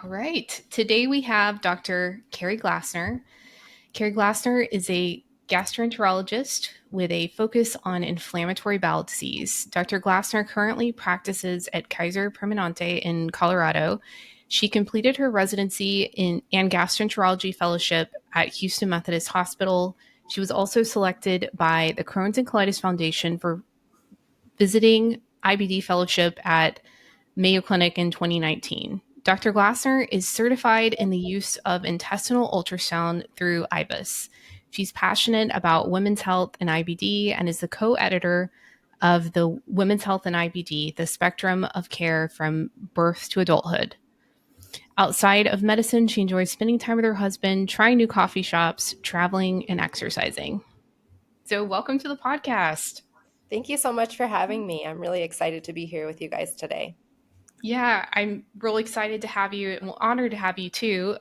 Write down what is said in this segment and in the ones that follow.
All right. Today we have Dr. Kerri Glassner. Kerri Glassner is a gastroenterologist with a focus on inflammatory bowel disease. Dr. Glassner currently practices at Kaiser Permanente in Colorado. She completed her residency and gastroenterology fellowship at Houston Methodist Hospital. She was also selected by the Crohn's and Colitis Foundation for visiting IBD fellowship at Mayo Clinic in 2019. Dr. Glassner is certified in the use of intestinal ultrasound through IBIS. She's passionate about women's health and IBD and is the co editor of the Women's Health and IBD, the spectrum of care from birth to adulthood. Outside of medicine, she enjoys spending time with her husband, trying new coffee shops, traveling, and exercising. So, welcome to the podcast. Thank you so much for having me. I'm really excited to be here with you guys today. Yeah, I'm really excited to have you and honored to have you too.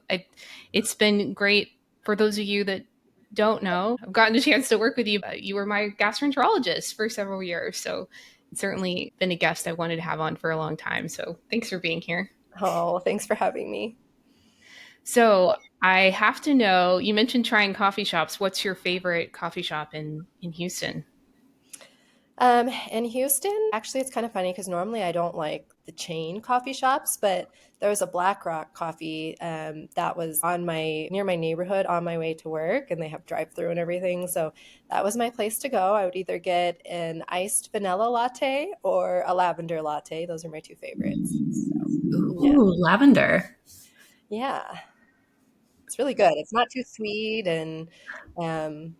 It's been great for those of you that don't know. I've gotten a chance to work with you. You were my gastroenterologist for several years. So it's certainly been a guest I wanted to have on for a long time. So thanks for being here. Oh, thanks for having me. So I have to know, you mentioned trying coffee shops. What's your favorite coffee shop in Houston? In Houston, actually, it's kind of funny because normally I don't like the chain coffee shops, but there was a Black Rock coffee that was on my near my neighborhood on my way to work, and they have drive-through and everything. So that was my place to go. I would either get an iced vanilla latte or a lavender latte. Those are my two favorites. So yeah, Ooh, lavender. yeah, it's really good. It's not too sweet, and um,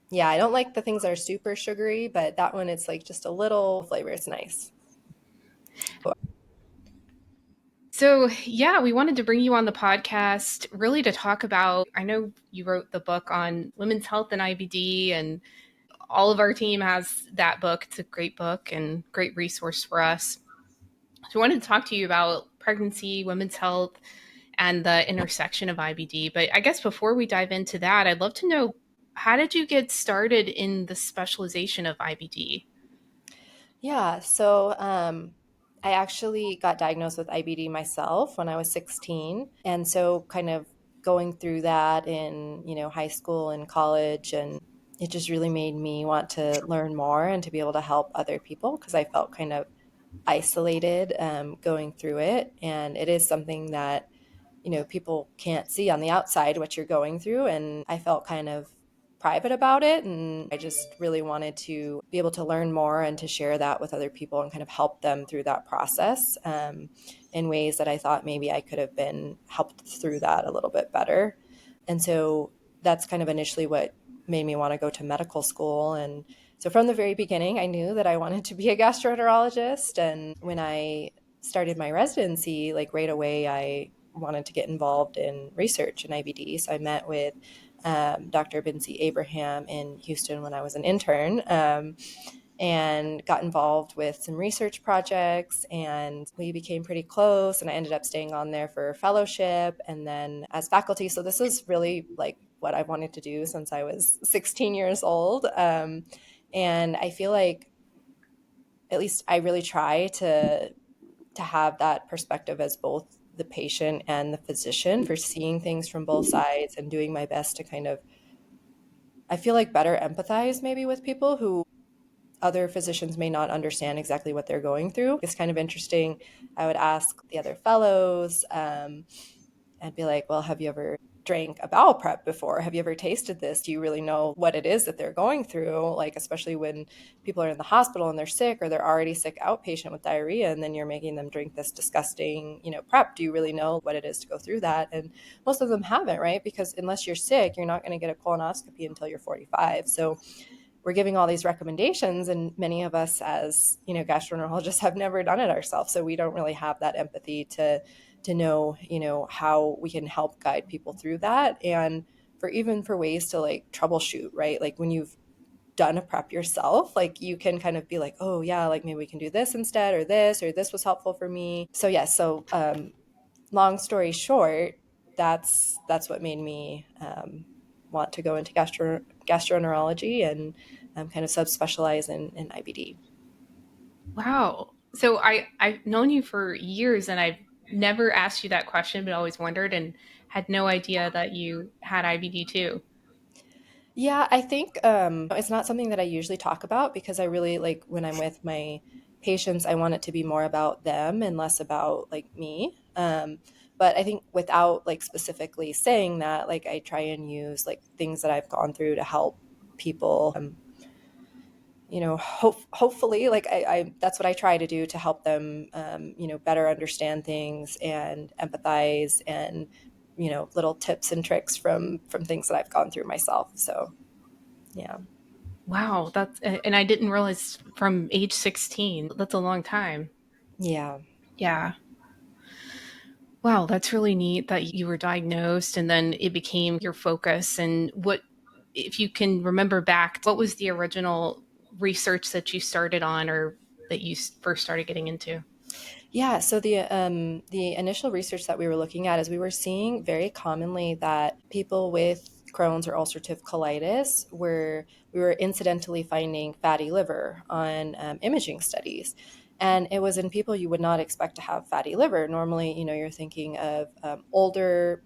yeah, I don't like the things that are super sugary, but that one it's like just a little flavor. It's nice. So, yeah, we wanted to bring you on the podcast really to talk about. I know you wrote the book on women's health and IBD, and all of our team has that book. It's a great book and great resource for us. So, I wanted to talk to you about pregnancy, women's health, and the intersection of IBD. But I guess before we dive into that, I'd love to know, how did you get started in the specialization of IBD? Yeah, so I actually got diagnosed with IBD myself when I was 16. And so kind of going through that in, high school and college, and it just really made me want to learn more and to be able to help other people because I felt kind of isolated going through it. And it is something that people can't see on the outside what you're going through. And I felt kind of private about it. And I just really wanted to be able to learn more and to share that with other people and kind of help them through that process in ways that I thought maybe I could have been helped through that a little bit better. And so that's kind of initially what made me want to go to medical school. And so from the very beginning, I knew that I wanted to be a gastroenterologist. And when I started my residency, like right away, I wanted to get involved in research in IBD. So I met with Dr. Bincy Abraham in Houston when I was an intern and got involved with some research projects, and we became pretty close, and I ended up staying on there for fellowship and then as faculty. So this is really like what I wanted to do since I was 16 years old. And I feel like at least I really try to have that perspective as both the patient and the physician for seeing things from both sides and doing my best to kind of, I feel like, better empathize maybe with people who other physicians may not understand exactly what they're going through. It's kind of interesting. I would ask the other fellows, and be like, well, have you ever drank a bowel prep before? Have you ever tasted this? Do you really know what it is that they're going through? Like, especially when people are in the hospital and they're sick, or they're already sick outpatient with diarrhea, and then you're making them drink this disgusting, prep. Do you really know what it is to go through that? And most of them haven't, right? Because unless you're sick, you're not going to get a colonoscopy until you're 45. So we're giving all these recommendations, and many of us as gastroenterologists have never done it ourselves, so we don't really have that empathy to know how we can help guide people through that, and for ways to like troubleshoot, right? Like when you've done a prep yourself, like you can kind of be like, oh yeah, like maybe we can do this instead, or this was helpful for me. So yeah, long story short, that's what made me want to go into gastroenterology and kind of subspecialize in IBD. Wow. So I've known you for years, and I've never asked you that question, but always wondered and had no idea that you had IBD too. Yeah, I think it's not something that I usually talk about because I really like when I'm with my patients, I want it to be more about them and less about like me. But I think without like specifically saying that, like I try and use like things that I've gone through to help people. Hopefully, like that's what I try to do to help them, better understand things and empathize and little tips and tricks from things that I've gone through myself. So yeah. Wow, and I didn't realize from age 16. That's a long time. Yeah. Yeah. Wow, that's really neat that you were diagnosed and then it became your focus. And what, if you can remember back, what was the original research that you started on or that you first started getting into? Yeah, so the initial research that we were looking at is we were seeing very commonly that people with Crohn's or ulcerative colitis were we were incidentally finding fatty liver on imaging studies, and it was in people you would not expect to have fatty liver. Normally, you're thinking of older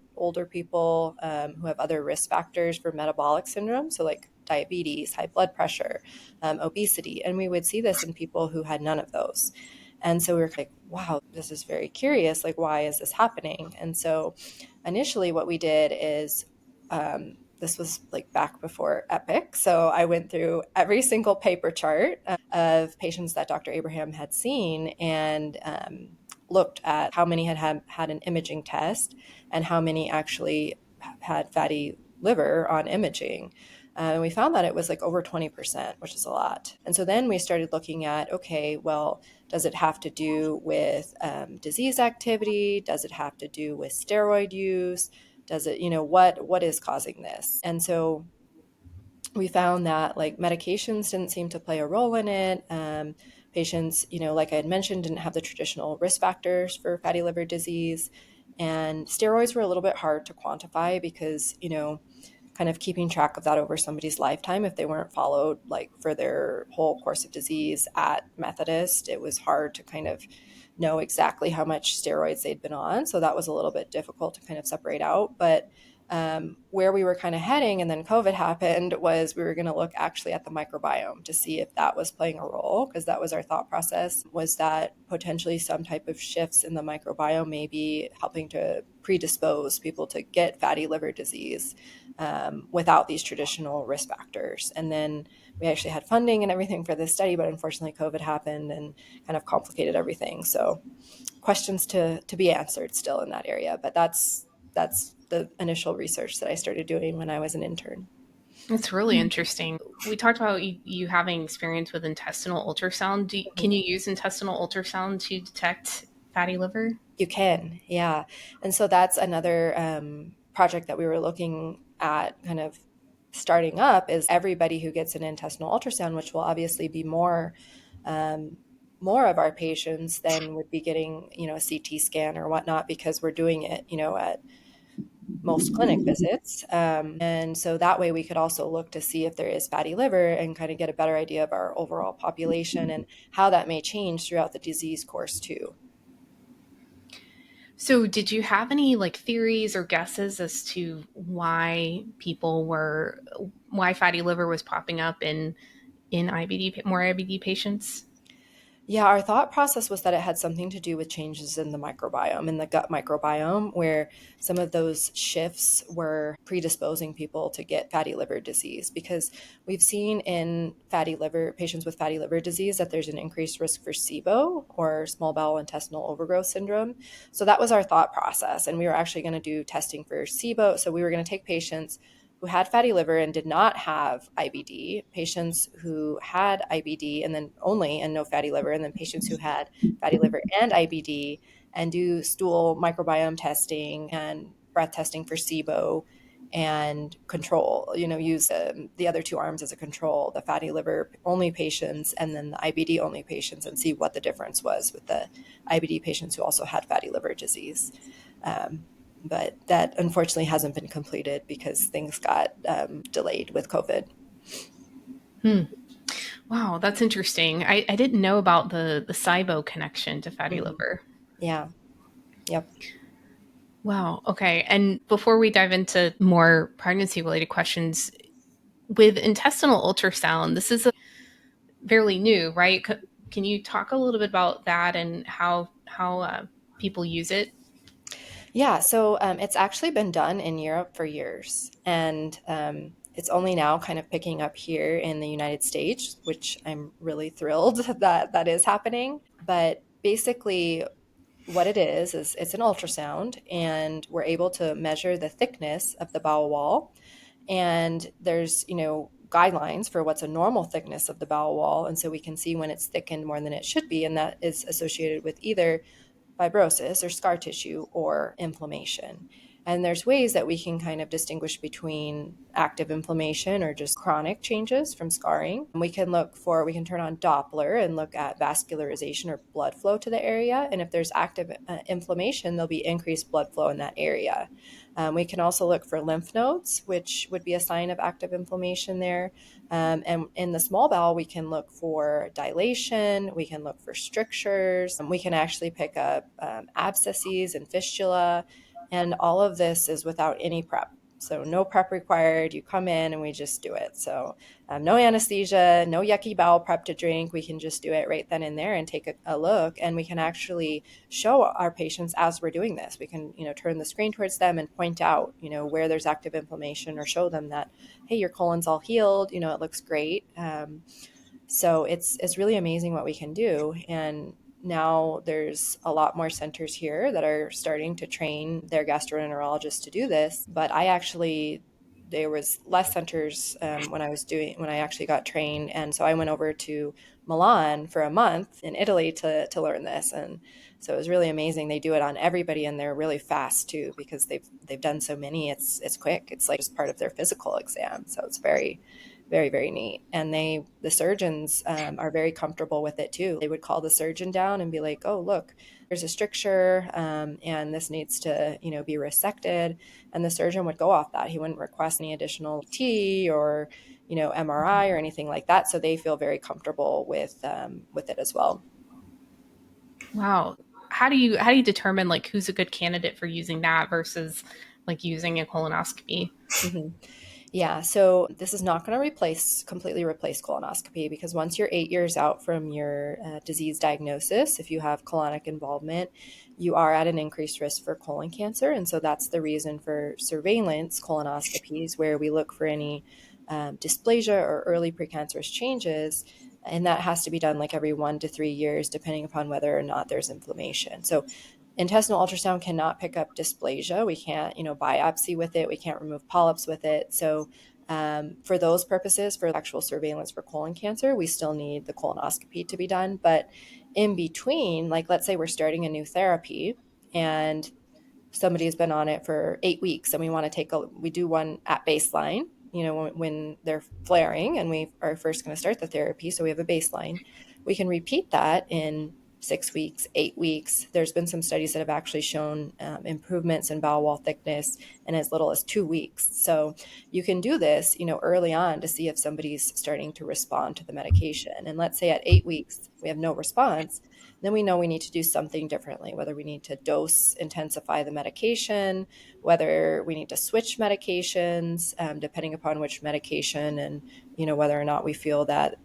people who have other risk factors for metabolic syndrome, so like diabetes, high blood pressure, obesity, and we would see this in people who had none of those. And so we were like, wow, this is very curious. Like, why is this happening? And so initially, what we did is this was like back before Epic. So I went through every single paper chart of patients that Dr. Abraham had seen and looked at how many had an imaging test and how many actually had fatty liver on imaging. And we found that it was like over 20%, which is a lot. And so then we started looking at, okay, well, does it have to do with disease activity? Does it have to do with steroid use? Does it, what is causing this? And so we found that like medications didn't seem to play a role in it. Patients, like I had mentioned, didn't have the traditional risk factors for fatty liver disease. And steroids were a little bit hard to quantify because, kind of keeping track of that over somebody's lifetime if they weren't followed like for their whole course of disease at Methodist, it was hard to kind of know exactly how much steroids they'd been on. So that was a little bit difficult to kind of separate out. But where we were kind of heading, and then COVID happened, was we were going to look actually at the microbiome to see if that was playing a role, because that was our thought process, was that potentially some type of shifts in the microbiome may be helping to predispose people to get fatty liver disease without these traditional risk factors. And then we actually had funding and everything for this study, but unfortunately COVID happened and kind of complicated everything. So questions to be answered still in that area, but that's the initial research that I started doing when I was an intern. It's really interesting. We talked about you having experience with intestinal ultrasound. Can you use intestinal ultrasound to detect fatty liver? You can, yeah. And so that's another project that we were looking at kind of starting up is everybody who gets an intestinal ultrasound, which will obviously be um, more of our patients than would be getting, a CT scan or whatnot, because we're doing it, at most clinic visits. And so that way we could also look to see if there is fatty liver and kind of get a better idea of our overall population and how that may change throughout the disease course too. So, did you have any like theories or guesses as to why fatty liver was popping up in IBD, more IBD patients? Yeah, our thought process was that it had something to do with changes in the microbiome, in the gut microbiome, where some of those shifts were predisposing people to get fatty liver disease. Because we've seen in fatty liver patients with fatty liver disease that there's an increased risk for SIBO, or small bowel intestinal overgrowth syndrome. So that was our thought process. And we were actually going to do testing for SIBO. So we were going to take patients who had fatty liver and did not have IBD, patients who had IBD and then only and no fatty liver, and then patients who had fatty liver and IBD, and do stool microbiome testing and breath testing for SIBO and control, use the other two arms as a control, the fatty liver only patients and then the IBD only patients, and see what the difference was with the IBD patients who also had fatty liver disease. Um, but that unfortunately hasn't been completed because things got delayed with COVID. Hmm. Wow, that's interesting. I didn't know about the SIBO connection to fatty Mhm. liver. Yeah. Yep. Wow. Okay. And before we dive into more pregnancy related questions, with intestinal ultrasound, this is a fairly new, right? Can you talk a little bit about that and how people use it? Yeah, so it's actually been done in Europe for years, and it's only now kind of picking up here in the United States, which I'm really thrilled that that is happening. But basically, what it is it's an ultrasound, and we're able to measure the thickness of the bowel wall. And there's, guidelines for what's a normal thickness of the bowel wall. And so we can see when it's thickened more than it should be. And that is associated with either fibrosis or scar tissue or inflammation. And there's ways that we can kind of distinguish between active inflammation or just chronic changes from scarring. We can turn on Doppler and look at vascularization or blood flow to the area. And if there's active inflammation, there'll be increased blood flow in that area. We can also look for lymph nodes, which would be a sign of active inflammation there. And in the small bowel, we can look for dilation, we can look for strictures, we can actually pick up abscesses and fistula. And all of this is without any prep. So, no prep required. You come in and we just do it. So, no anesthesia, no yucky bowel prep to drink. We can just do it right then and there and take a look. And we can actually show our patients as we're doing this. We can, turn the screen towards them and point out, where there's active inflammation, or show them that, hey, your colon's all healed, it looks great. So it's really amazing what we can do. And now there's a lot more centers here that are starting to train their gastroenterologists to do this. But there was less centers when I actually got trained. And so I went over to Milan for a month in Italy to learn this. And so it was really amazing. They do it on everybody, and they're really fast too, because they've done so many. It's quick. It's like just part of their physical exam. So it's very, very, very neat. And the surgeons are very comfortable with it too. They would call the surgeon down and be like, "Oh, look, there's a stricture, and this needs to, be resected." And the surgeon would go off that. He wouldn't request any additional T or, MRI or anything like that. So they feel very comfortable with it as well. Wow. How do you determine like who's a good candidate for using that versus like using a colonoscopy? Mhm. Yeah, so this is not going to completely replace colonoscopy, because once you're 8 years out from your disease diagnosis, if you have colonic involvement, you are at an increased risk for colon cancer. And so that's the reason for surveillance colonoscopies, where we look for any dysplasia or early precancerous changes. And that has to be done like every 1 to 3 years, depending upon whether or not there's inflammation. So intestinal ultrasound cannot pick up dysplasia. We can't, biopsy with it. We can't remove polyps with it. So, for those purposes, for actual surveillance for colon cancer, we still need the colonoscopy to be done. But in between, like let's say we're starting a new therapy and somebody has been on it for 8 weeks, and we do one at baseline, when they're flaring, and we are first going to start the therapy. So we have a baseline. We can repeat that in 6 weeks, 8 weeks. There's been some studies that have actually shown improvements in bowel wall thickness in as little as 2 weeks. So you can do this, early on, to see if somebody's starting to respond to the medication. And let's say at 8 weeks, we have no response, then we know we need to do something differently, whether we need to dose intensify the medication, whether we need to switch medications, depending upon which medication, and whether or not we feel that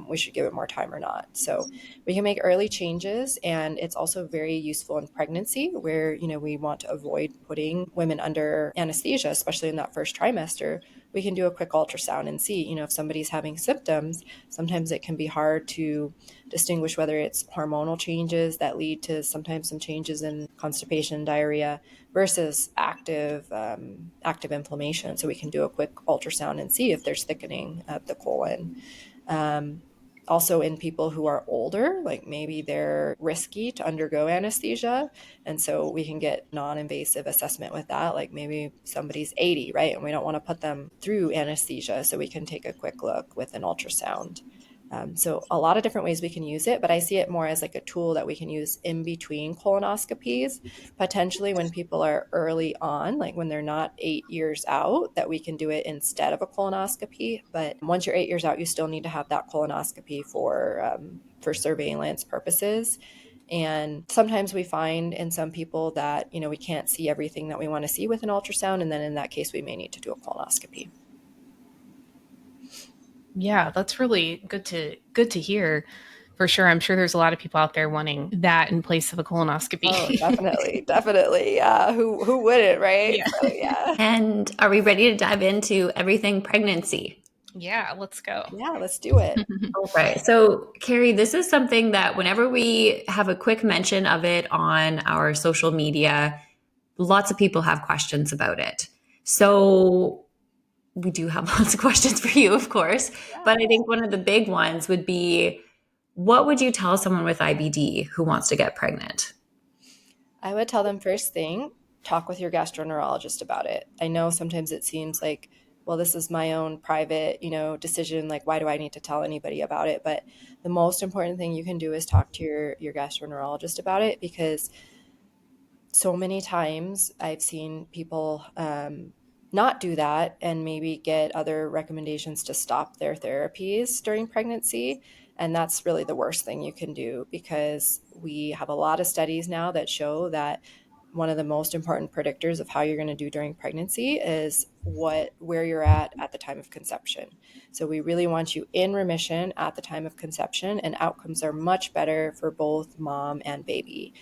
we should give it more time or not. So we can make early changes, and it's also very useful in pregnancy, where we want to avoid putting women under anesthesia, especially in that first trimester. We can do a quick ultrasound and see, if somebody's having symptoms. Sometimes it can be hard to distinguish whether it's hormonal changes that lead to sometimes some changes in constipation and diarrhea versus active inflammation. So we can do a quick ultrasound and see if there's thickening of the colon. Um, Also, in people who are older, like maybe they're risky to undergo anesthesia. And so we can get non-invasive assessment with that. Like maybe somebody's 80, right? And we don't want to put them through anesthesia. So we can take a quick look with an ultrasound. So a lot of different ways we can use it, but I see it more as like a tool that we can use in between colonoscopies, potentially when people are early on, like when they're not 8 years out, that we can do it instead of a colonoscopy. But once you're 8 years out, you still need to have that colonoscopy for surveillance purposes. And sometimes we find in some people that, we can't see everything that we want to see with an ultrasound. And then in that case, we may need to do a colonoscopy. Yeah, that's really good to hear. For sure. I'm sure there's a lot of people out there wanting that in place of a Oh, colonoscopy. definitely, definitely. Yeah. Who wouldn't, right? Yeah. So yeah. And are we ready to dive into everything pregnancy? Yeah, let's go. Yeah, let's do it. All right. So, Kerri, this is something that whenever we have a quick mention of it on our social media, lots of people have questions about it. So, we do have lots of questions for you, of course. Yeah. But I think one of the big ones would be, what would you tell someone with IBD who wants to get pregnant? I would tell them first thing, talk with your gastroenterologist about it. I know sometimes it seems like, well, this is my own private, decision. Like, why do I need to tell anybody about it? But the most important thing you can do is talk to your gastroenterologist about it, because so many times I've seen people not do that and maybe get other recommendations to stop their therapies during pregnancy. And that's really the worst thing you can do, because we have a lot of studies now that show that one of the most important predictors of how you're going to do during pregnancy is where you're at the time of conception. So we really want you in remission at the time of conception, and outcomes are much better for both mom and baby.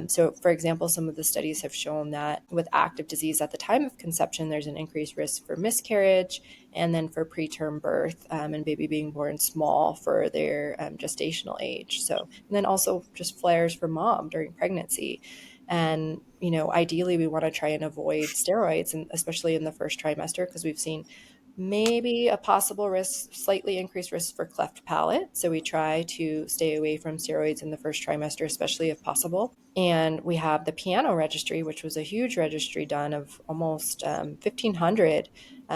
So, for example, some of the studies have shown that with active disease at the time of conception, there's an increased risk for miscarriage, and then for preterm birth, and baby being born small for their gestational age. So, and then also just flares for mom during pregnancy. And, ideally, we want to try and avoid steroids, and especially in the first trimester, because we've seen maybe a possible risk, slightly increased risk for cleft palate. So we try to stay away from steroids in the first trimester, especially if possible. And we have the piano registry, which was a huge registry done of almost 1,500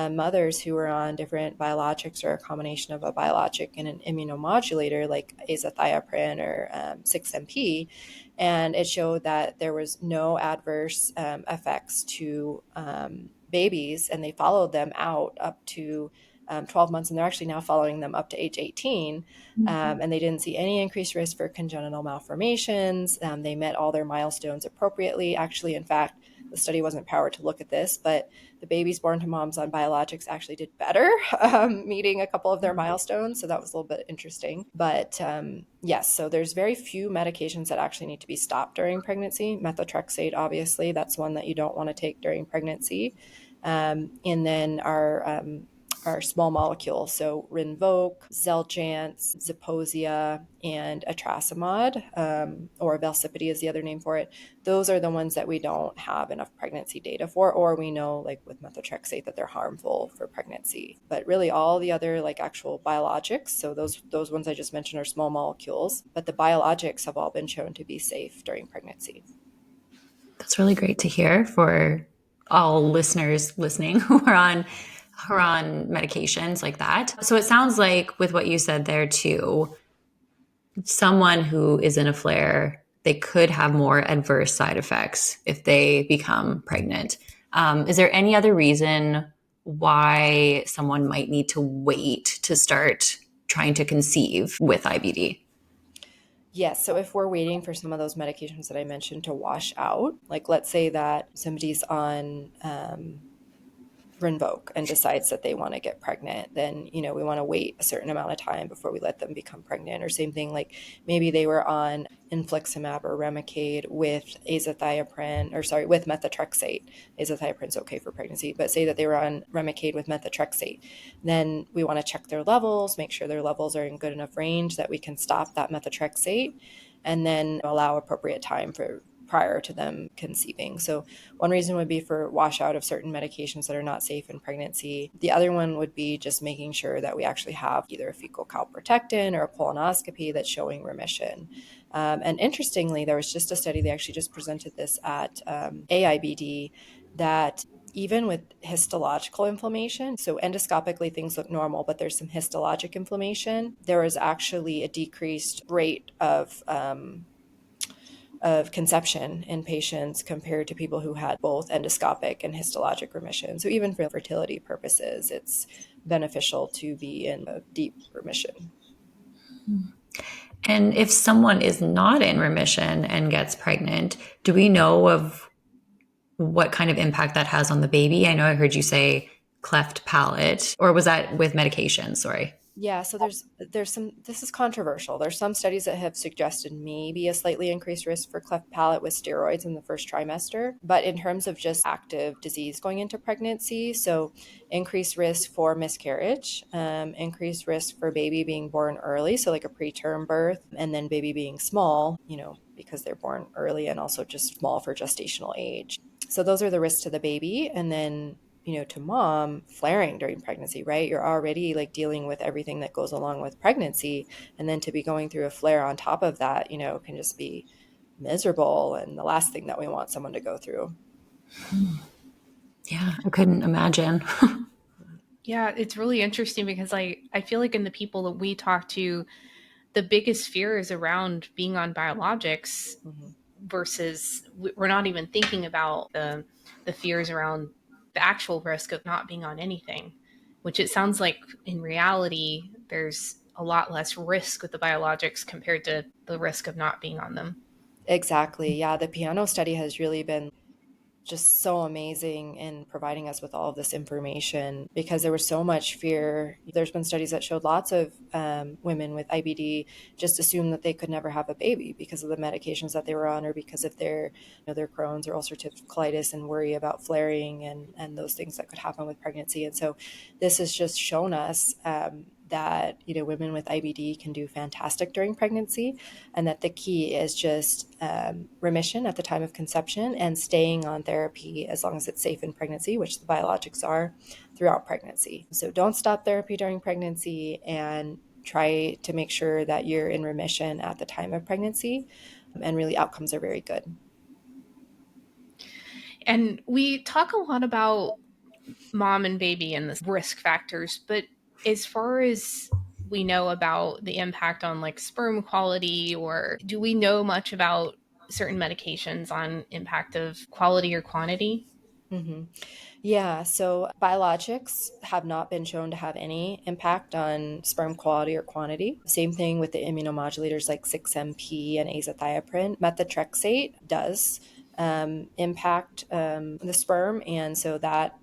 mothers who were on different biologics, or a combination of a biologic and an immunomodulator like azathioprine or 6-MP. And it showed that there was no adverse effects to babies, and they followed them out up to 12 months, and they're actually now following them up to age 18. And they didn't see any increased risk for congenital malformations. They met all their milestones appropriately. Actually, in fact, the study wasn't powered to look at this, but the babies born to moms on biologics actually did better, meeting a couple of their milestones. So that was a little bit interesting. But yes, so there's very few medications that actually need to be stopped during pregnancy. Methotrexate, obviously, that's one that you don't want to take during pregnancy. And then our small molecule, so Rinvoq, Xeljanz, Zeposia, and etrasimod, or Velsipity is the other name for it. Those are the ones that we don't have enough pregnancy data for, or we know, like with methotrexate, that they're harmful for pregnancy. But really, all the other like actual biologics, so those ones I just mentioned are small molecules, but the biologics have all been shown to be safe during pregnancy. That's really great to hear for all listeners listening who are on medications like that. So it sounds like with what you said there too, someone who is in a flare, they could have more adverse side effects if they become pregnant. Is there any other reason why someone might need to wait to start trying to conceive with IBD? Yes. So if we're waiting for some of those medications that I mentioned to wash out, like let's say that somebody's on Rinvoq and decides that they want to get pregnant, then, we want to wait a certain amount of time before we let them become pregnant. Or same thing, like maybe they were on infliximab or Remicade with azathioprine, or sorry, with methotrexate. Azathioprine's okay for pregnancy, but say that they were on Remicade with methotrexate. Then we want to check their levels, make sure their levels are in good enough range that we can stop that methotrexate, and then allow appropriate time for prior to them conceiving. So one reason would be for washout of certain medications that are not safe in pregnancy. The other one would be just making sure that we actually have either a fecal calprotectin or a colonoscopy that's showing remission. And interestingly, there was just a study, they actually just presented this at AIBD, that even with histological inflammation, so endoscopically things look normal, but there's some histologic inflammation, there was actually a decreased rate of conception in patients compared to people who had both endoscopic and histologic remission. So even for fertility purposes, it's beneficial to be in a deep remission. And if someone is not in remission and gets pregnant, do we know of what kind of impact that has on the baby? I know I heard you say cleft palate, or was that with medication? Sorry. Yeah, so there's some, this is controversial. There's some studies that have suggested maybe a slightly increased risk for cleft palate with steroids in the first trimester, but in terms of just active disease going into pregnancy, so increased risk for miscarriage, increased risk for baby being born early, so like a preterm birth, and then baby being small, because they're born early and also just small for gestational age. So those are the risks to the baby, and then to mom, flaring during pregnancy, right? You're already like dealing with everything that goes along with pregnancy. And then to be going through a flare on top of that, can just be miserable. And the last thing that we want someone to go through. Yeah, I couldn't imagine. Yeah, it's really interesting because I feel like in the people that we talk to, the biggest fear is around being on biologics Mm-hmm. versus we're not even thinking about the fears around the actual risk of not being on anything, which it sounds like in reality there's a lot less risk with the biologics compared to the risk of not being on them. Exactly. Yeah. The piano study has really been just so amazing in providing us with all of this information because there was so much fear. There's been studies that showed lots of women with IBD just assumed that they could never have a baby because of the medications that they were on or because of their Crohn's or ulcerative colitis and worry about flaring and those things that could happen with pregnancy. And so this has just shown us that women with IBD can do fantastic during pregnancy, and that the key is just remission at the time of conception and staying on therapy as long as it's safe in pregnancy, which the biologics are throughout pregnancy. So don't stop therapy during pregnancy and try to make sure that you're in remission at the time of pregnancy, and really outcomes are very good. And we talk a lot about mom and baby and the risk factors, but as far as we know about the impact on like sperm quality, or do we know much about certain medications on impact of quality or quantity? Mm-hmm. Yeah, so biologics have not been shown to have any impact on sperm quality or quantity. Same thing with the immunomodulators like 6-MP and azathioprine. Methotrexate does impact the sperm, and so that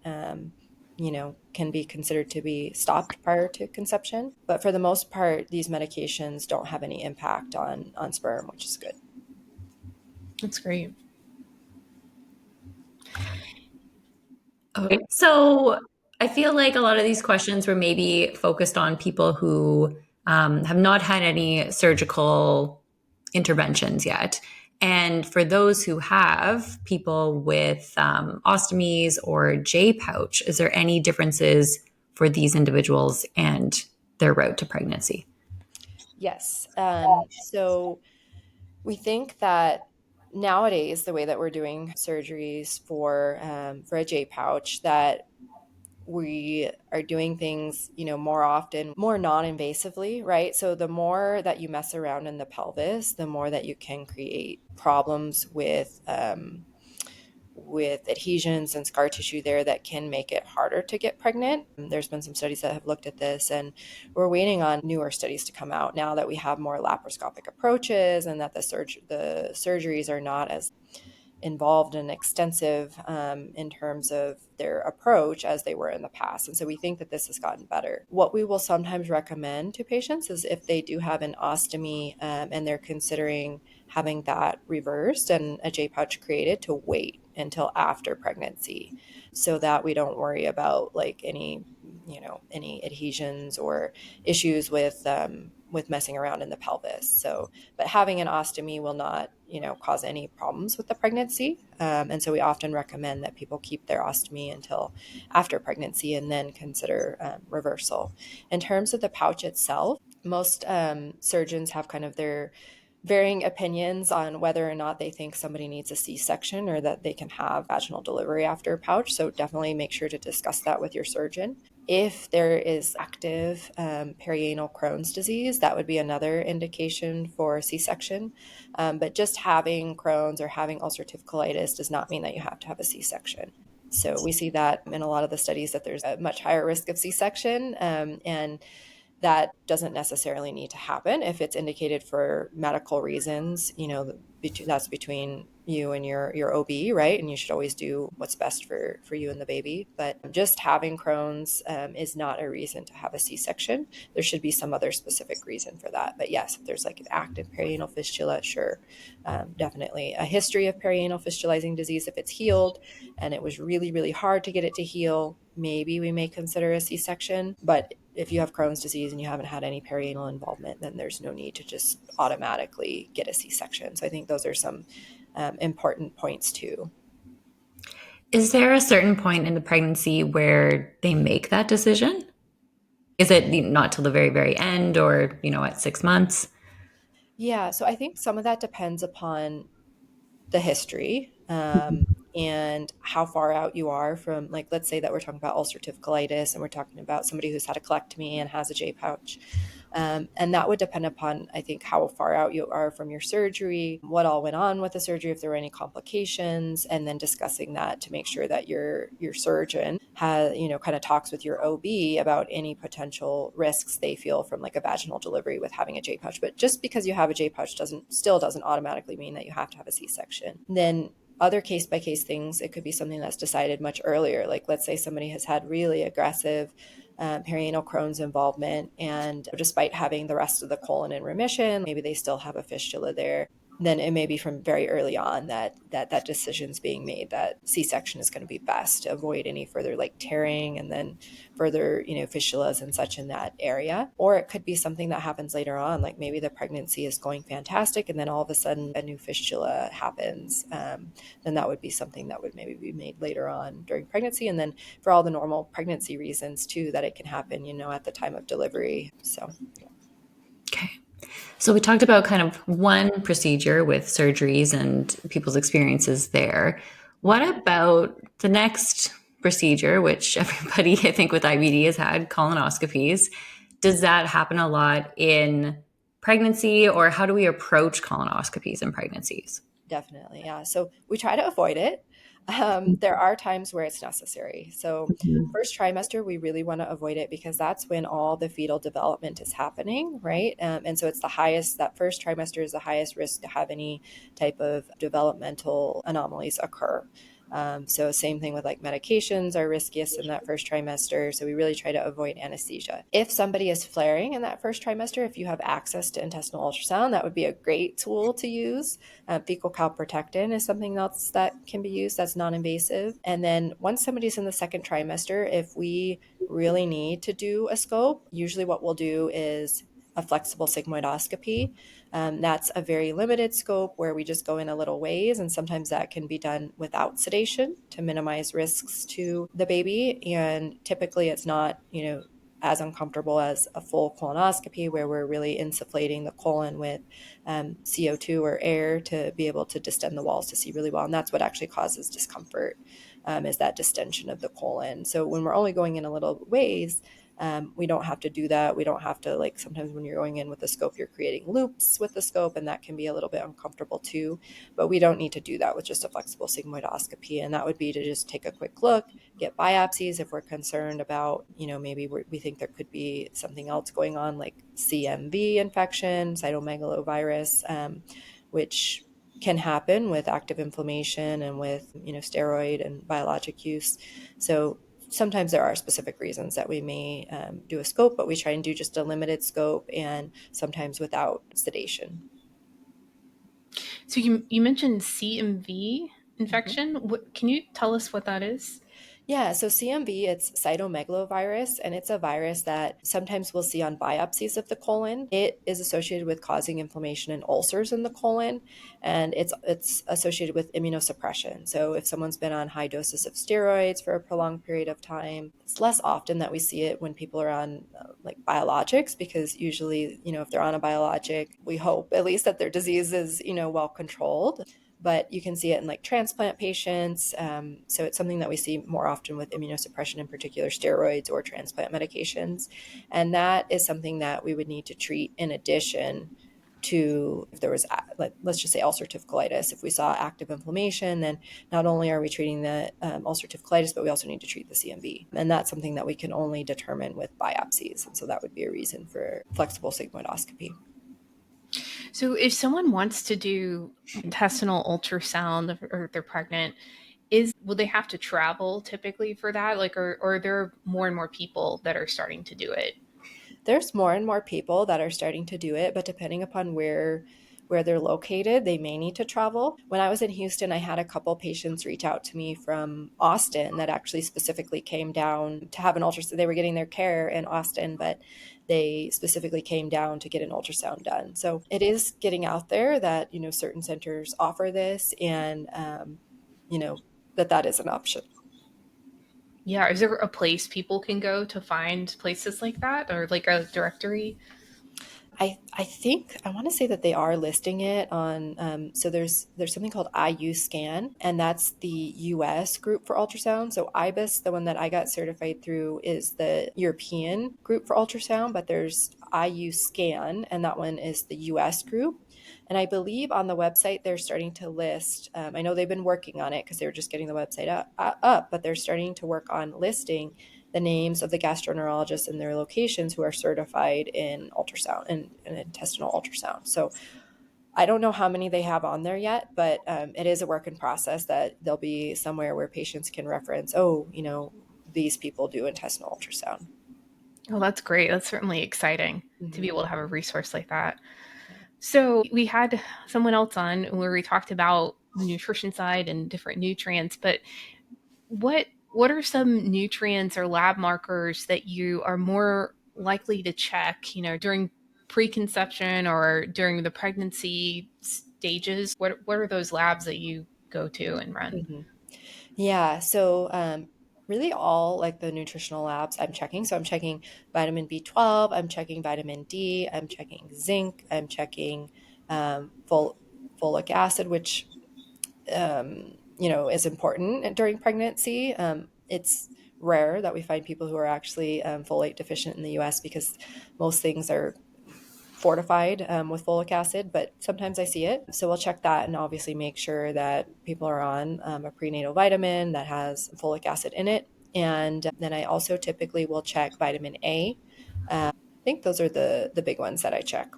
can be considered to be stopped prior to conception. But for the most part, these medications don't have any impact on sperm, which is good. That's great. Okay. So I feel like a lot of these questions were maybe focused on people who have not had any surgical interventions yet. And for those who have, people with ostomies or J pouch, is there any differences for these individuals and their road to pregnancy? Yes. So we think that nowadays, the way that we're doing surgeries for a J pouch, that we are doing things, more often, more non-invasively, right? So the more that you mess around in the pelvis, the more that you can create problems with adhesions and scar tissue there that can make it harder to get pregnant. There's been some studies that have looked at this, and we're waiting on newer studies to come out now that we have more laparoscopic approaches and that the surgeries are not as involved and extensive in terms of their approach as they were in the past. And so we think that this has gotten better. What we will sometimes recommend to patients is if they do have an ostomy and they're considering having that reversed and a J pouch created, to wait until after pregnancy so that we don't worry about like any adhesions or issues with messing around in the pelvis. So, but having an ostomy will not, cause any problems with the pregnancy. And so we often recommend that people keep their ostomy until after pregnancy and then consider reversal. In terms of the pouch itself, most surgeons have kind of their varying opinions on whether or not they think somebody needs a C-section or that they can have vaginal delivery after a pouch. So definitely make sure to discuss that with your surgeon. If there is active perianal Crohn's disease, that would be another indication for C-section. But just having Crohn's or having ulcerative colitis does not mean that you have to have a C-section. So we see that in a lot of the studies that there's a much higher risk of C-section. And that doesn't necessarily need to happen. If it's indicated for medical reasons, that's between you and your OB, right? And you should always do what's best for you and the baby. But just having Crohn's is not a reason to have a C-section. There should be some other specific reason for that. But yes, if there's like an active perianal fistula, sure, definitely. A history of perianal fistulizing disease, if it's healed and it was really, really hard to get it to heal, maybe we may consider a C-section. But if you have Crohn's disease and you haven't had any perianal involvement, then there's no need to just automatically get a C-section. So I think those are some important points too. Is there a certain point in the pregnancy where they make that decision? Is it not till the very, very end, or, at 6 months? Yeah, so I think some of that depends upon the history and how far out you are from, like, let's say that we're talking about ulcerative colitis and we're talking about somebody who's had a colectomy and has a J pouch. And that would depend upon, I think, how far out you are from your surgery, what all went on with the surgery, if there were any complications, and then discussing that to make sure that your surgeon has, kind of talks with your OB about any potential risks they feel from like a vaginal delivery with having a J pouch. But just because you have a J pouch doesn't automatically mean that you have to have a C-section. Then other case by case things, it could be something that's decided much earlier. Like, let's say somebody has had really aggressive perianal Crohn's involvement, and despite having the rest of the colon in remission, maybe they still have a fistula there. Then it may be from very early on that decision's being made that C-section is going to be best to avoid any further like tearing and then further, fistulas and such in that area. Or it could be something that happens later on, like maybe the pregnancy is going fantastic and then all of a sudden a new fistula happens. Then that would be something that would maybe be made later on during pregnancy. And then for all the normal pregnancy reasons too, that it can happen, at the time of delivery. So, yeah. Okay. So we talked about kind of one procedure with surgeries and people's experiences there. What about the next procedure, which everybody, I think, with IBD has had, colonoscopies? Does that happen a lot in pregnancy, or how do we approach colonoscopies in pregnancies? Definitely. Yeah. So we try to avoid it. There are times where it's necessary. So first trimester, we really want to avoid it because that's when all the fetal development is happening, right? And so it's that first trimester is the highest risk to have any type of developmental anomalies occur. So same thing with like medications are riskiest in that first trimester. So we really try to avoid anesthesia. If somebody is flaring in that first trimester, if you have access to intestinal ultrasound, that would be a great tool to use. Fecal calprotectin is something else that can be used that's non-invasive. And then once somebody's in the second trimester, if we really need to do a scope, usually what we'll do is a flexible sigmoidoscopy. That's a very limited scope where we just go in a little ways, and sometimes that can be done without sedation to minimize risks to the baby. And typically it's not, as uncomfortable as a full colonoscopy where we're really insufflating the colon with CO2 or air to be able to distend the walls to see really well. And that's what actually causes discomfort, is that distension of the colon. So when we're only going in a little ways, we don't have to do that. We don't have to, like, sometimes when you're going in with the scope, you're creating loops with the scope, and that can be a little bit uncomfortable too. But we don't need to do that with just a flexible sigmoidoscopy. And that would be to just take a quick look, get biopsies if we're concerned about, maybe we think there could be something else going on, like CMV infection, cytomegalovirus, which can happen with active inflammation and with, steroid and biologic use. So sometimes there are specific reasons that we may do a scope, but we try and do just a limited scope and sometimes without sedation. So you mentioned CMV infection. Can you tell us what that is? Yeah, so CMV, it's cytomegalovirus, and it's a virus that sometimes we'll see on biopsies of the colon. It is associated with causing inflammation and ulcers in the colon, and it's associated with immunosuppression. So if someone's been on high doses of steroids for a prolonged period of time, it's less often that we see it when people are on like biologics, because usually, if they're on a biologic, we hope at least that their disease is, well controlled. But you can see it in like transplant patients. So it's something that we see more often with immunosuppression, in particular steroids or transplant medications. And that is something that we would need to treat in addition to, if there was, like, let's just say ulcerative colitis. If we saw active inflammation, then not only are we treating the ulcerative colitis, but we also need to treat the CMV. And that's something that we can only determine with biopsies. And so that would be a reason for flexible sigmoidoscopy. So if someone wants to do intestinal ultrasound or they're pregnant, will they have to travel typically for that? Like, or are there more and more people that are starting to do it? There's more and more people that are starting to do it, but depending upon where they're located, they may need to travel. When I was in Houston, I had a couple patients reach out to me from Austin that actually specifically came down to have an ultrasound. They were getting their care in Austin, but they specifically came down to get an ultrasound done. So it is getting out there that, certain centers offer this, and you know, that is an option. Yeah, is there a place people can go to find places like that, or like a directory? I think I want to say that they are listing it on. So there's something called IU Scan, and that's the U.S. group for ultrasound. So IBIS, the one that I got certified through, is the European group for ultrasound, but there's IU Scan, and that one is the U.S. group. And I believe on the website they're starting to list. I know they've been working on it because they were just getting the website up, but they're starting to work on listing the names of the gastroenterologists and their locations who are certified in ultrasound and intestinal ultrasound. So I don't know how many they have on there yet, but it is a work in process that there'll be somewhere where patients can reference, oh, these people do intestinal ultrasound. Oh, that's great. That's certainly exciting to be Mm-hmm. able to have a resource like that. Yeah. So we had someone else on where we talked about the nutrition side and different nutrients, but what are some nutrients or lab markers that you are more likely to check, during preconception or during the pregnancy stages? What are those labs that you go to and run? Mm-hmm. Yeah. So, really all like the nutritional labs I'm checking. So I'm checking vitamin B12, I'm checking vitamin D, I'm checking zinc, I'm checking folic acid, which is important during pregnancy. It's rare that we find people who are actually folate deficient in the US because most things are fortified with folic acid, but sometimes I see it. So we'll check that and obviously make sure that people are on a prenatal vitamin that has folic acid in it. And then I also typically will check vitamin A. I think those are the big ones that I check.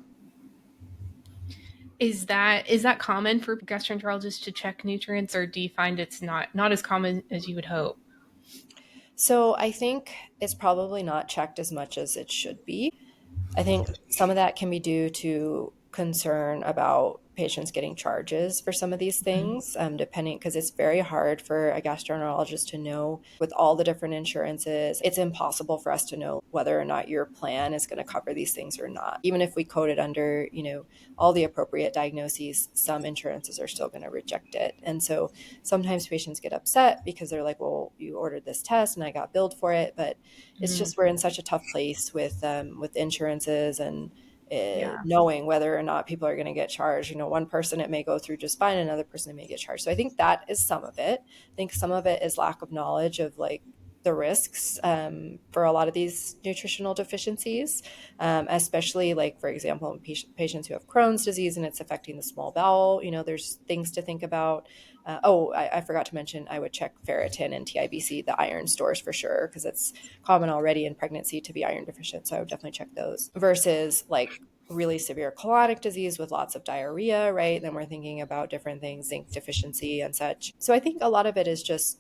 Is that common for gastroenterologists to check nutrients, or do you find it's not as common as you would hope? So I think it's probably not checked as much as it should be. I think some of that can be due to concern about patients getting charges for some of these things, depending, because it's very hard for a gastroenterologist to know with all the different insurances. It's impossible for us to know whether or not your plan is going to cover these things or not. Even if we code it under, all the appropriate diagnoses, some insurances are still going to reject it. And so sometimes patients get upset because they're like, well, you ordered this test and I got billed for it, but it's Mm, just we're in such a tough place with insurances and yeah. knowing whether or not people are going to get charged. One person it may go through just fine, another person it may get charged. So I think that is some of it. I think some of it is lack of knowledge of like the risks for a lot of these nutritional deficiencies, especially like, for example, in patients who have Crohn's disease and it's affecting the small bowel. There's things to think about. I forgot to mention I would check ferritin and TIBC, the iron stores for sure, because it's common already in pregnancy to be iron deficient. So I would definitely check those versus like really severe colonic disease with lots of diarrhea, right? Then we're thinking about different things, zinc deficiency and such. So I think a lot of it is just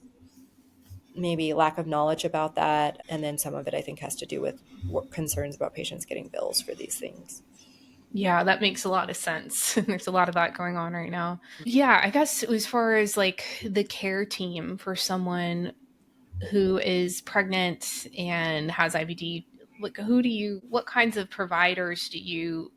maybe lack of knowledge about that. And then some of it I think has to do with concerns about patients getting bills for these things. Yeah, that makes a lot of sense. There's a lot of that going on right now. Yeah, I guess as far as like the care team for someone who is pregnant and has IBD, like what kinds of providers do you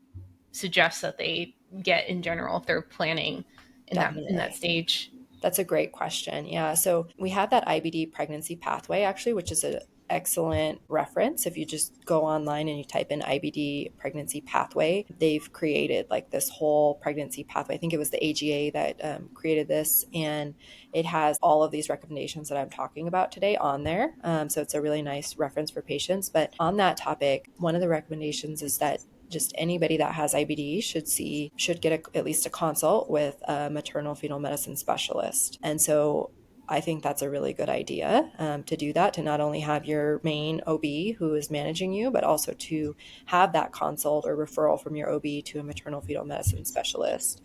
suggest that they get in general if they're planning in that Definitely. stage? That's a great question. Yeah. So we have that IBD pregnancy pathway actually, which is an excellent reference. If you just go online and you type in IBD pregnancy pathway, they've created like this whole pregnancy pathway. I think it was the AGA that created this, and it has all of these recommendations that I'm talking about today on there. So it's a really nice reference for patients. But on that topic, one of the recommendations is that just anybody that has IBD should get at least a consult with a maternal fetal medicine specialist. And so I think that's a really good idea to do that, to not only have your main OB who is managing you, but also to have that consult or referral from your OB to a maternal fetal medicine specialist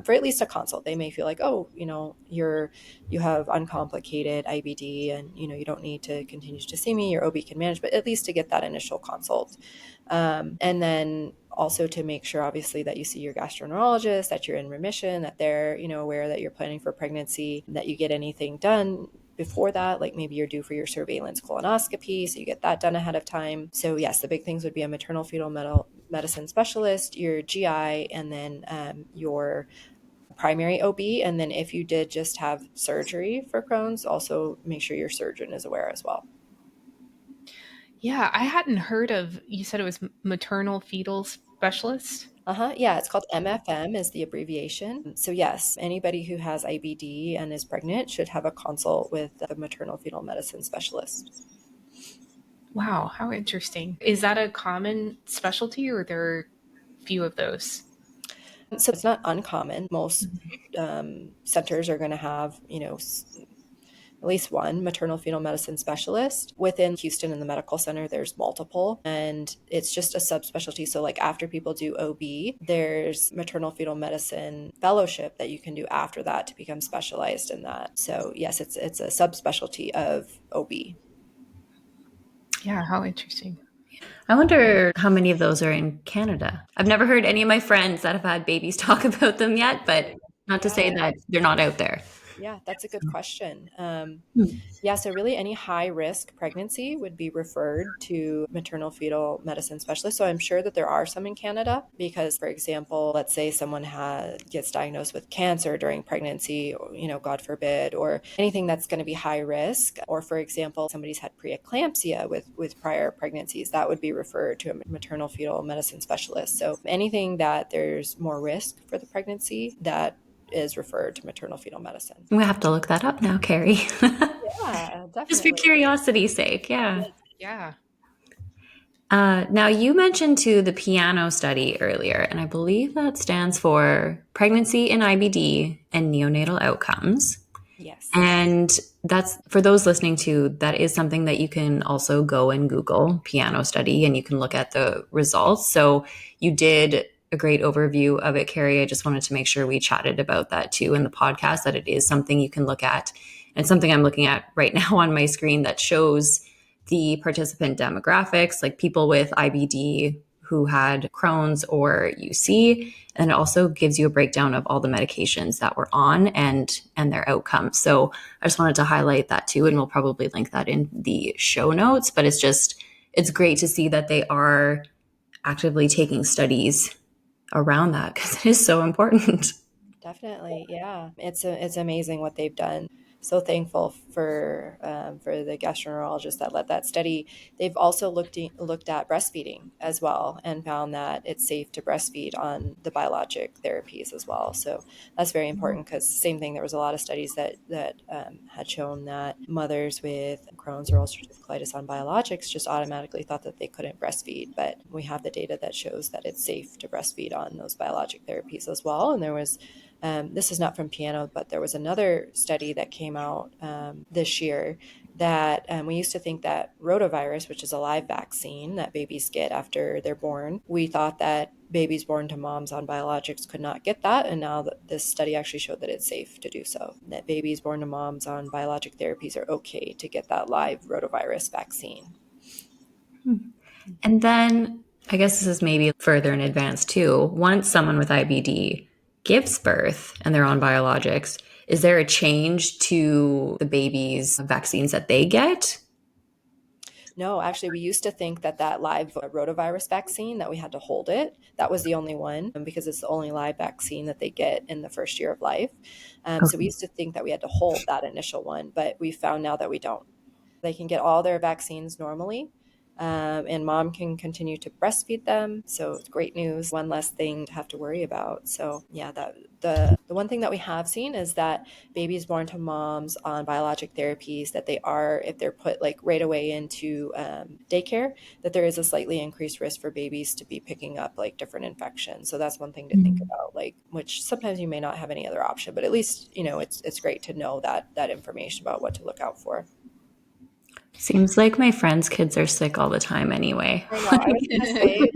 for at least a consult. They may feel like, oh, you have uncomplicated IBD and, you don't need to continue to see me. Your OB can manage, but at least to get that initial consult. And then also to make sure, obviously, that you see your gastroenterologist, that you're in remission, that they're, aware that you're planning for pregnancy, that you get anything done before that, like maybe you're due for your surveillance colonoscopy, so you get that done ahead of time. So yes, the big things would be a maternal fetal medicine specialist, your GI, and then your primary OB. And then if you did just have surgery for Crohn's, also make sure your surgeon is aware as well. Yeah, I hadn't heard of, you said it was maternal fetal specialist? Yeah, it's called MFM is the abbreviation. So yes, anybody who has IBD and is pregnant should have a consult with a maternal fetal medicine specialist. Wow, how interesting. Is that a common specialty or there are few of those? So it's not uncommon. Most centers are going to have, at least one maternal fetal medicine specialist. Within Houston in the medical center, there's multiple, and it's just a subspecialty. So like after people do OB, there's maternal fetal medicine fellowship that you can do after that to become specialized in that. So yes, it's a subspecialty of OB. Yeah, how interesting. I wonder how many of those are in Canada. I've never heard any of my friends that have had babies talk about them yet, but not to say that they're not out there. Yeah, that's a good question. Hmm. Yeah, so really any high risk pregnancy would be referred to maternal fetal medicine specialist. So I'm sure that there are some in Canada because, for example, let's say someone gets diagnosed with cancer during pregnancy, or, God forbid, or anything that's going to be high risk. Or for example, somebody's had preeclampsia with prior pregnancies, that would be referred to a maternal fetal medicine specialist. So anything that there's more risk for the pregnancy, that is referred to maternal fetal medicine. We have to look that up now, Kerri. Yeah, definitely. Just for curiosity's sake, yeah. Yeah. Now, you mentioned too the piano study earlier, and I believe that stands for Pregnancy in IBD and Neonatal Outcomes. Yes. And that's, for those listening to, that is something that you can also go and Google piano study and you can look at the results. So you did a great overview of it, Kerri. I just wanted to make sure we chatted about that too in the podcast, that it is something you can look at. And something I'm looking at right now on my screen that shows the participant demographics, like people with IBD who had Crohn's or UC. And it also gives you a breakdown of all the medications that we're on and their outcomes. So I just wanted to highlight that too. And we'll probably link that in the show notes, but it's great to see that they are actively taking studies around that because it is so important. Definitely, yeah. It's amazing what they've done. So thankful for the gastroenterologist that led that study. They've also looked at breastfeeding as well and found that it's safe to breastfeed on the biologic therapies as well. So that's very important because same thing. There was a lot of studies that had shown that mothers with Crohn's or ulcerative colitis on biologics just automatically thought that they couldn't breastfeed, but we have the data that shows that it's safe to breastfeed on those biologic therapies as well. And there was this is not from piano, but there was another study that came out this year that we used to think that rotavirus, which is a live vaccine that babies get after they're born, we thought that babies born to moms on biologics could not get that. And now this study actually showed that it's safe to do so, that babies born to moms on biologic therapies are okay to get that live rotavirus vaccine. And then I guess this is maybe further in advance too. Once someone with IBD gives birth and they're on biologics, is there a change to the baby's vaccines that they get? No, actually, we used to think that live rotavirus vaccine, that we had to hold it. That was the only one because it's the only live vaccine that they get in the first year of life. So we used to think that we had to hold that initial one, but we found now that we don't. They can get all their vaccines normally. and mom can continue to breastfeed them. So it's great news. One less thing to have to worry about. So yeah, the one thing that we have seen is that babies born to moms on biologic therapies, that they are, if they're put like right away into daycare, that there is a slightly increased risk for babies to be picking up like different infections. So that's one thing to think about, like, which sometimes you may not have any other option, but at least, it's great to know that information about what to look out for. Seems like my friends' kids are sick all the time anyway. I know. I was gonna say,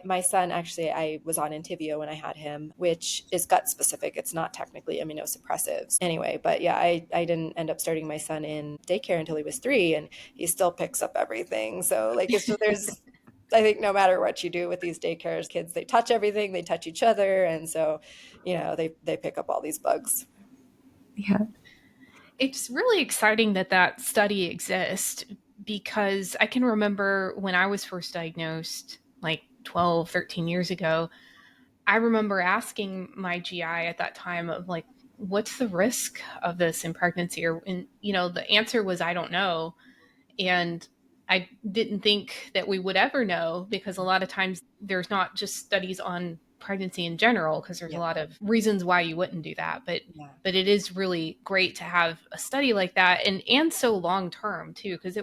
my son, actually, I was on Entyvio when I had him, which is gut specific. It's not technically immunosuppressives anyway. But yeah, I didn't end up starting my son in daycare until he was 3, and he still picks up everything. So like, it's just there's. I think no matter what you do with these daycares, kids, they touch everything, they touch each other, and so, they pick up all these bugs. Yeah. It's really exciting that that study exists because I can remember when I was first diagnosed, like 12, 13 years ago, I remember asking my GI at that time of like, what's the risk of this in pregnancy? And, the answer was, I don't know. And I didn't think that we would ever know because a lot of times there's not just studies on pregnancy in general because there's a Yep. lot of reasons why you wouldn't do that. But Yeah. it is really great to have a study like that and so long term too because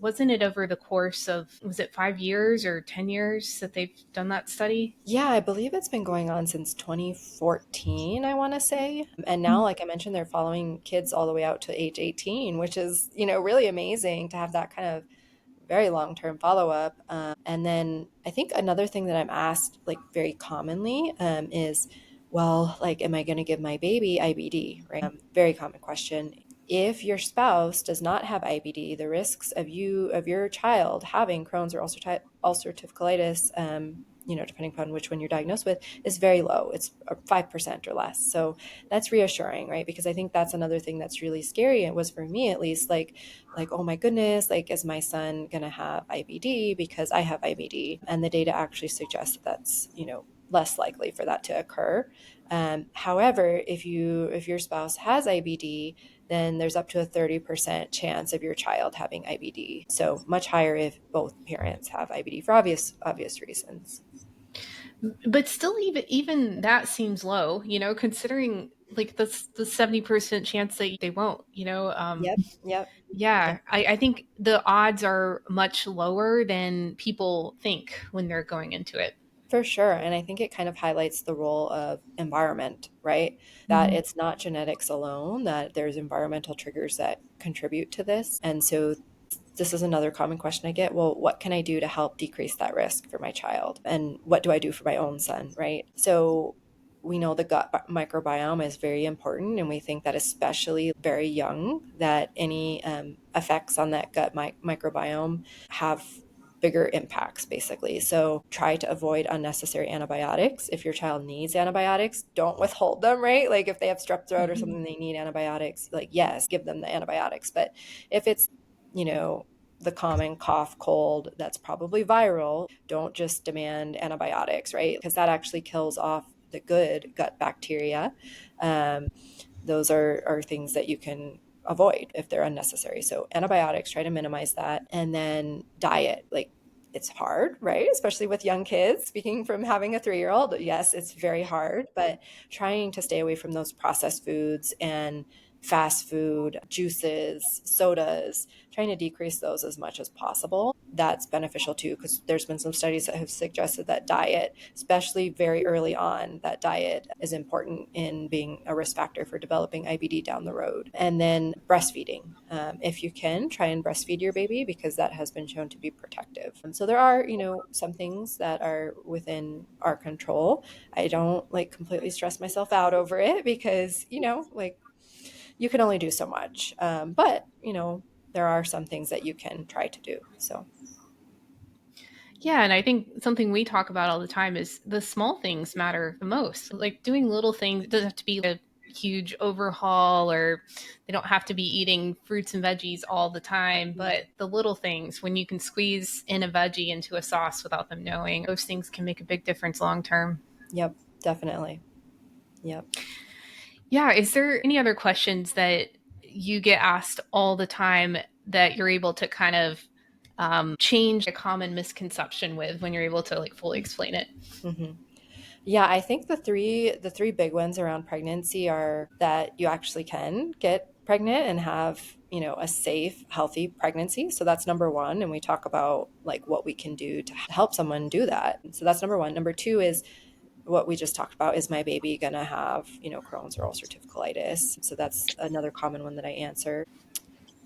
wasn't it over the course of was it 5 years or 10 years that they've done that study? Yeah, I believe it's been going on since 2014, I want to say. And now, like I mentioned, they're following kids all the way out to age 18, which is, really amazing to have that kind of very long-term follow-up. And then I think another thing that I'm asked like very commonly is, well, like, am I going to give my baby IBD, right? Very common question. If your spouse does not have IBD, the risks of your child having Crohn's or ulcerative colitis, depending upon which one you're diagnosed with, is very low. It's 5% or less. So that's reassuring, right? Because I think that's another thing that's really scary. It was for me at least, like, oh my goodness, like, is my son going to have IBD because I have IBD? And the data actually suggests that that's, less likely for that to occur. However, if your spouse has IBD, then there's up to a 30% chance of your child having IBD. So much higher if both parents have IBD for obvious reasons. But still, even that seems low, considering like the 70% chance that they won't, Yep, yep. Yeah, I think the odds are much lower than people think when they're going into it. For sure. And I think it kind of highlights the role of environment, right? That it's not genetics alone, that there's environmental triggers that contribute to this. And so this is another common question I get. Well, what can I do to help decrease that risk for my child? And what do I do for my own son, right? So we know the gut microbiome is very important, and we think that especially very young, that any effects on that gut microbiome have bigger impacts basically. So try to avoid unnecessary antibiotics. If your child needs antibiotics, don't withhold them, right? Like if they have strep throat or something, they need antibiotics, like, yes, give them the antibiotics. But if it's, you know, the common cough, cold, that's probably viral, don't just demand antibiotics, right? Because that actually kills off the good gut bacteria. Those are things that you can avoid if they're unnecessary. So antibiotics, try to minimize that. And then diet, like, it's hard, right? Especially with young kids. Speaking from having a 3-year-old, yes, it's very hard, but trying to stay away from those processed foods and fast food, juices, sodas, trying to decrease those as much as possible. That's beneficial too, because there's been some studies that have suggested that diet, especially very early on, that diet is important in being a risk factor for developing IBD down the road. And then breastfeeding. If you can, try and breastfeed your baby because that has been shown to be protective. And so there are, some things that are within our control. I don't like completely stress myself out over it because, like, you can only do so much. But, there are some things that you can try to do. So, Yeah, and I think something we talk about all the time is the small things matter the most. Like doing little things, it doesn't have to be a huge overhaul or they don't have to be eating fruits and veggies all the time, but the little things when you can squeeze in a veggie into a sauce without them knowing, those things can make a big difference long term. yep, definitely. Yep. Yeah, is there any other questions that you get asked all the time that you're able to kind of change a common misconception with when you're able to like fully explain it? Mm-hmm. Yeah, I think the three big ones around pregnancy are that you actually can get pregnant and have, a safe, healthy pregnancy. So that's number one. And we talk about like what we can do to help someone do that. So that's number one. Number two is what we just talked about. Is my baby gonna have, Crohn's or ulcerative colitis? So that's another common one that I answer.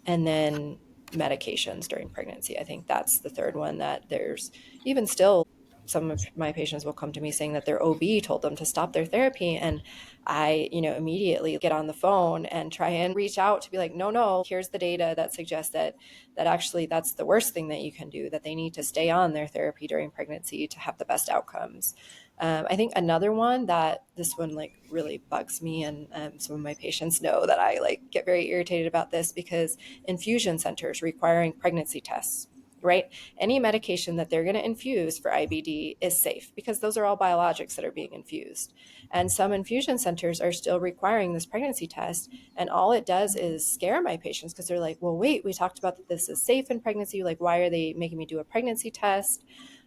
And then medications during pregnancy. I think that's the third one that there's even still some of my patients will come to me saying that their OB told them to stop their therapy. And I, immediately get on the phone and try and reach out to be like, no, no, here's the data that suggests that actually that's the worst thing that you can do, that they need to stay on their therapy during pregnancy to have the best outcomes. I think another one that this one like really bugs me, and some of my patients know that I like get very irritated about this, because infusion centers requiring pregnancy tests, right? Any medication that they're going to infuse for IBD is safe because those are all biologics that are being infused. And some infusion centers are still requiring this pregnancy test. And all it does is scare my patients, because they're like, well, wait, we talked about that this is safe in pregnancy. Like, why are they making me do a pregnancy test?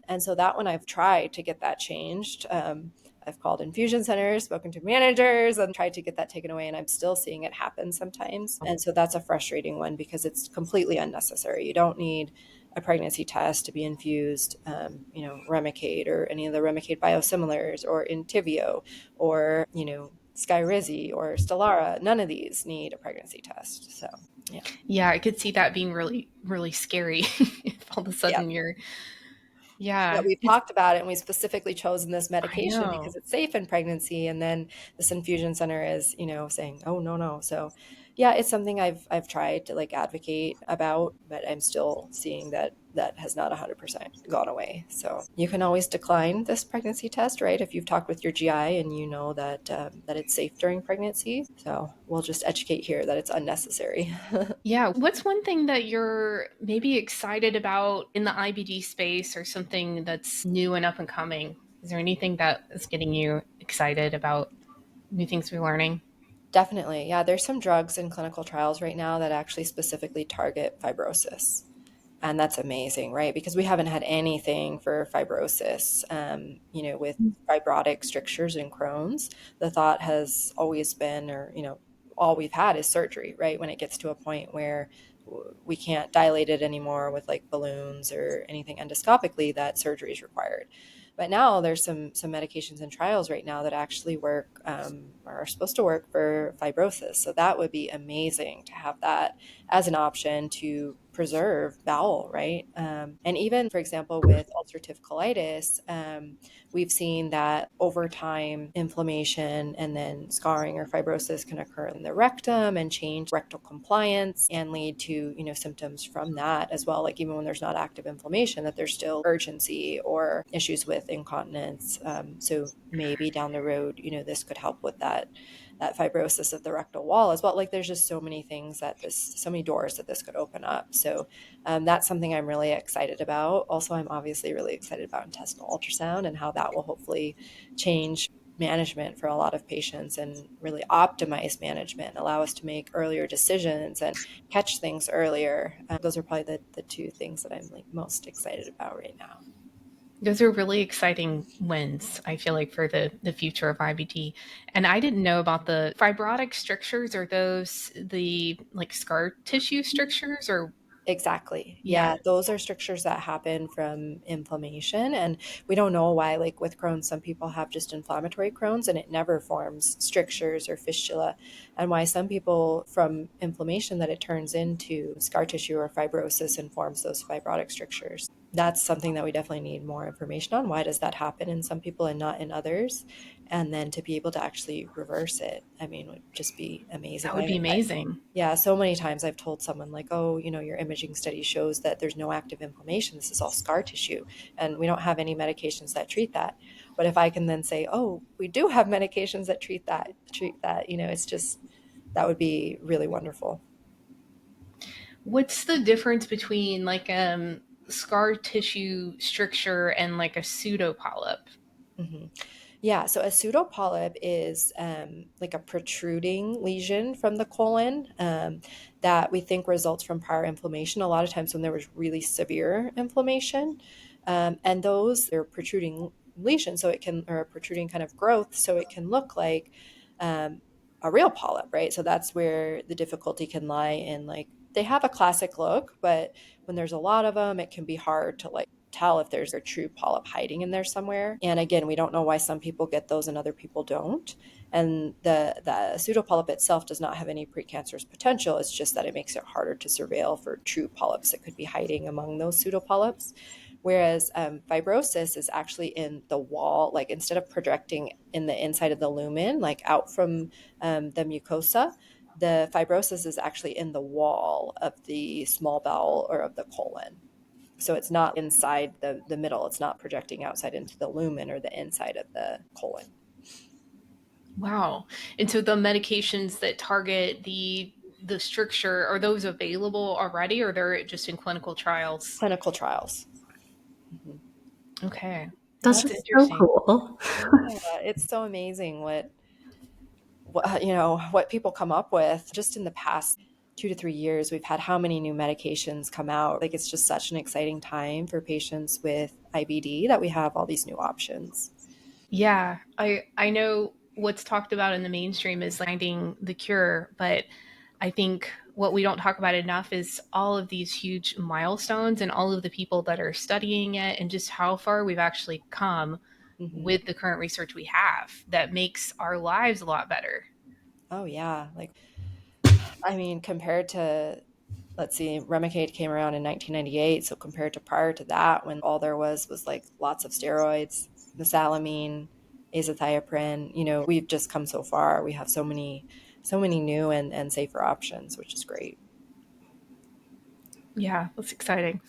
And so that one I've tried to get that changed. I've called infusion centers, spoken to managers, and tried to get that taken away, and I'm still seeing it happen sometimes. And so that's a frustrating one because it's completely unnecessary. You don't need a pregnancy test to be infused, Remicade or any of the Remicade biosimilars or Entyvio or, Skyrizi or Stelara. None of these need a pregnancy test. So, yeah. Yeah, I could see that being really, really scary if all of a Yeah. sudden you're, Yeah, yeah, we've it's, talked about it, and we've specifically chosen this I medication because know. it's safe in pregnancy. And then this infusion center is, saying, oh, no, no. So yeah, it's something I've tried to like advocate about, but I'm still seeing that has not 100% gone away. So you can always decline this pregnancy test, right? If you've talked with your GI and you know that it's safe during pregnancy. So we'll just educate here that it's unnecessary. Yeah. What's one thing that you're maybe excited about in the IBD space, or something that's new and up and coming? Is there anything that is getting you excited about new things we're learning? Definitely. Yeah, there's some drugs in clinical trials right now that actually specifically target fibrosis. And that's amazing, right? Because we haven't had anything for fibrosis, with fibrotic strictures in Crohn's. The thought has always been, or, all we've had is surgery, right? When it gets to a point where we can't dilate it anymore with like balloons or anything endoscopically, that surgery is required. But now there's some medications and trials right now that actually work, or are supposed to work for fibrosis. So that would be amazing to have that as an option to preserve bowel, right? And even, for example, with ulcerative colitis, we've seen that over time, inflammation and then scarring or fibrosis can occur in the rectum and change rectal compliance and lead to, symptoms from that as well. Like even when there's not active inflammation, that there's still urgency or issues with incontinence. So maybe down the road, this could help with that fibrosis of the rectal wall as well. Like there's just so many things so many doors that this could open up. So that's something I'm really excited about. Also, I'm obviously really excited about intestinal ultrasound and how that will hopefully change management for a lot of patients and really optimize management, allow us to make earlier decisions and catch things earlier. Those are probably the two things that I'm like most excited about right now. Those are really exciting wins, I feel like, for the future of IBD. And I didn't know about the fibrotic strictures. Are those the like scar tissue strictures, or Exactly. yeah? Yeah, those are strictures that happen from inflammation. And we don't know why, like with Crohn's, some people have just inflammatory Crohn's and it never forms strictures or fistula. And why some people from inflammation that it turns into scar tissue or fibrosis and forms those fibrotic strictures. That's something that we definitely need more information on. Why does that happen in some people and not in others? And then to be able to actually reverse it, I mean, would just be That amazing. would be amazing. Yeah, so many times I've told someone like, oh, your imaging study shows that there's no active inflammation. This is all scar tissue, and we don't have any medications that treat that. But if I can then say, oh, we do have medications that treat that, it's just, that would be really wonderful. What's the difference between like scar tissue stricture and like a pseudo polyp? hmm Yeah, so a pseudopolyp is like a protruding lesion from the colon that we think results from prior inflammation. A lot of times when there was really severe inflammation, and they're protruding lesions, so it can, or a protruding kind of growth, so it can look like um, a real polyp, right? So that's where the difficulty can lie in, like, they have a classic look, but when there's a lot of them, it can be hard to like tell if there's a true polyp hiding in there somewhere. And again, we don't know why some people get those and other people don't. And the pseudopolyp itself does not have any precancerous potential. It's just that it makes it harder to surveil for true polyps that could be hiding among those pseudopolyps. Whereas fibrosis is actually in the wall, like instead of projecting in the inside of the lumen, like out from the mucosa, the fibrosis is actually in the wall of the small bowel or of the colon. So it's not inside the middle. It's not projecting outside into the lumen or the inside of the colon. Wow. And so the medications that target the stricture, are those available already, or they're just in clinical trials? Clinical trials. Mhm. Okay. That's That's just so interesting. cool. Yeah, it's so amazing what people come up with. Just in the past 2 to 3 years, we've had how many new medications come out. Like, it's just such an exciting time for patients with IBD that we have all these new options. Yeah, I know what's talked about in the mainstream is like finding the cure, but I think what we don't talk about enough is all of these huge milestones and all of the people that are studying it and just how far we've actually come Hmm. with the current research we have that makes our lives a lot better. Oh yeah, like, I mean, compared to, let's see, Remicade came around in 1998. So compared to prior to that, when all there was like lots of steroids, mesalamine, azathioprine, we've just come so far. We have so many new and safer options, which is great. Yeah, that's exciting.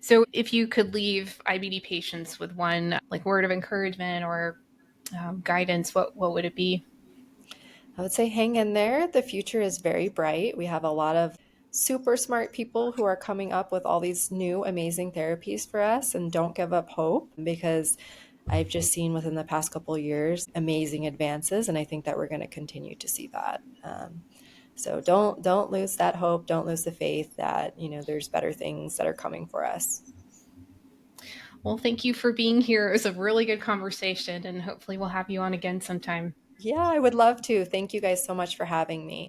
So if you could leave IBD patients with one like word of encouragement or guidance, what would it be? I would say hang in there. The future is very bright. We have a lot of super smart people who are coming up with all these new amazing therapies for us, and don't give up hope, because I've just seen within the past couple of years amazing advances, and I think that we're going to continue to see that. So don't lose that hope. Don't lose the faith that there's better things that are coming for us. Well, thank you for being here. It was a really good conversation, and hopefully we'll have you on again sometime. Yeah, I would love to. Thank you guys so much for having me.